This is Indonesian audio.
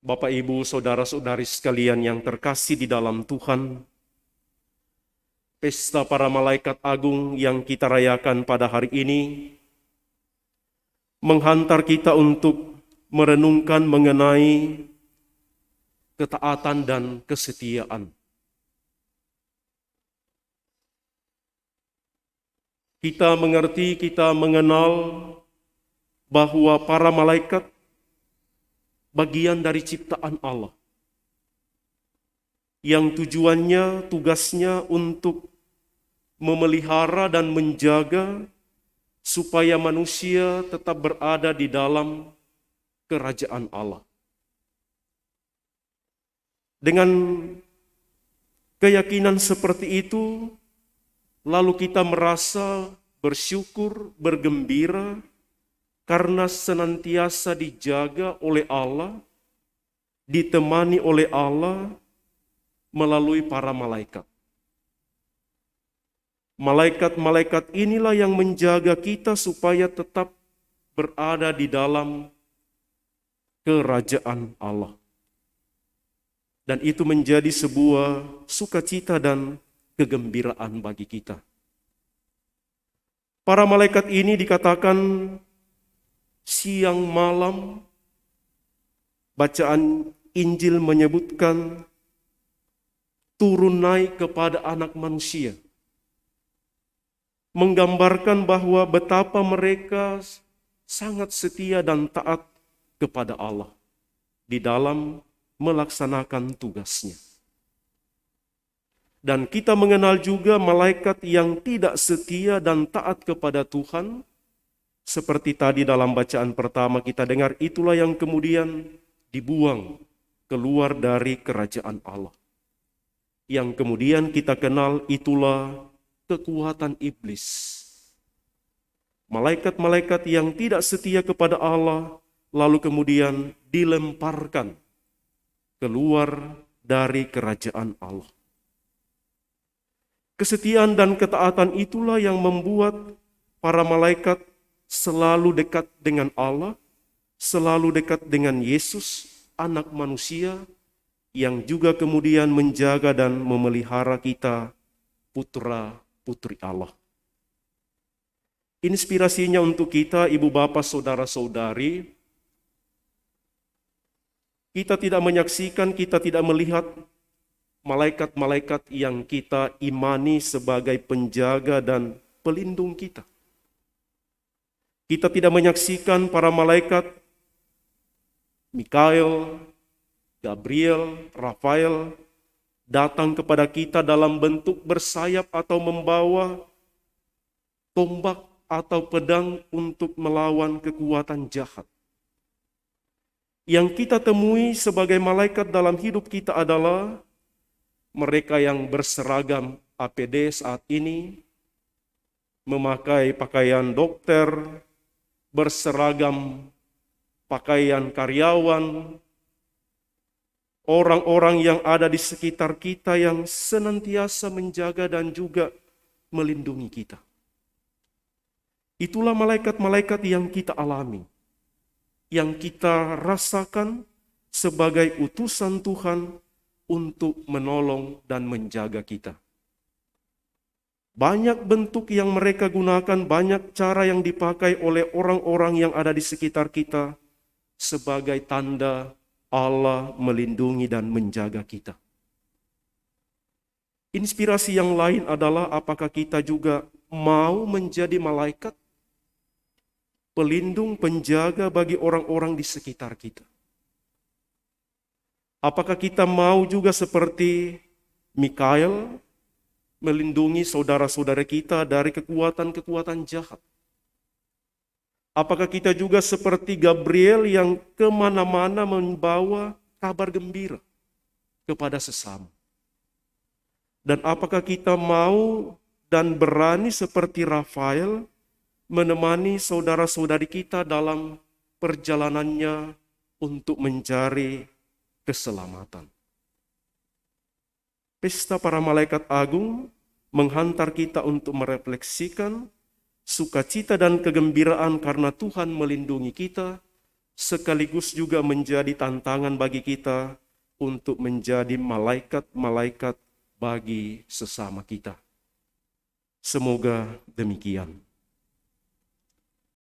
Bapak, Ibu, saudara-saudari sekalian yang terkasih di dalam Tuhan, pesta para malaikat agung yang kita rayakan pada hari ini menghantar kita untuk merenungkan mengenai ketaatan dan kesetiaan. Kita mengerti, kita mengenal bahwa para malaikat bagian dari ciptaan Allah, yang tujuannya, tugasnya untuk memelihara dan menjaga supaya manusia tetap berada di dalam kerajaan Allah. Dengan keyakinan seperti itu, lalu kita merasa bersyukur, bergembira, karena senantiasa dijaga oleh Allah, ditemani oleh Allah melalui para malaikat. Malaikat-malaikat inilah yang menjaga kita supaya tetap berada di dalam kerajaan Allah. Dan itu menjadi sebuah sukacita dan kegembiraan bagi kita. Para malaikat ini dikatakan siang malam, bacaan Injil menyebutkan turun naik kepada anak manusia, menggambarkan bahwa betapa mereka sangat setia dan taat kepada Allah di dalam melaksanakan tugasnya. Dan kita mengenal juga malaikat yang tidak setia dan taat kepada Tuhan, seperti tadi dalam bacaan pertama kita dengar, itulah yang kemudian dibuang keluar dari kerajaan Allah. Yang kemudian kita kenal itulah kekuatan iblis. Malaikat-malaikat yang tidak setia kepada Allah lalu kemudian dilemparkan keluar dari kerajaan Allah. Kesetiaan dan ketaatan itulah yang membuat para malaikat selalu dekat dengan Allah, selalu dekat dengan Yesus, anak manusia, yang juga kemudian menjaga dan memelihara kita, putra-putri Allah. Inspirasinya untuk kita, ibu bapak, saudara-saudari, kita tidak menyaksikan, kita tidak melihat malaikat-malaikat yang kita imani sebagai penjaga dan pelindung kita. Kita tidak menyaksikan para malaikat Mikael, Gabriel, Rafael datang kepada kita dalam bentuk bersayap atau membawa tombak atau pedang untuk melawan kekuatan jahat. Yang kita temui sebagai malaikat dalam hidup kita adalah mereka yang berseragam APD saat ini, memakai pakaian dokter, berseragam pakaian karyawan, orang-orang yang ada di sekitar kita yang senantiasa menjaga dan juga melindungi kita. Itulah malaikat-malaikat yang kita alami, yang kita rasakan sebagai utusan Tuhan untuk menolong dan menjaga kita. Banyak bentuk yang mereka gunakan, banyak cara yang dipakai oleh orang-orang yang ada di sekitar kita sebagai tanda Allah melindungi dan menjaga kita. Inspirasi yang lain adalah apakah kita juga mau menjadi malaikat, pelindung, penjaga bagi orang-orang di sekitar kita. Apakah kita mau juga seperti Mikael, melindungi saudara-saudara kita dari kekuatan-kekuatan jahat? Apakah kita juga seperti Gabriel yang kemana-mana membawa kabar gembira kepada sesama? Dan apakah kita mau dan berani seperti Rafael menemani saudara-saudari kita dalam perjalanannya untuk mencari keselamatan? Pesta para malaikat agung menghantar kita untuk merefleksikan sukacita dan kegembiraan karena Tuhan melindungi kita, sekaligus juga menjadi tantangan bagi kita untuk menjadi malaikat-malaikat bagi sesama kita. Semoga demikian.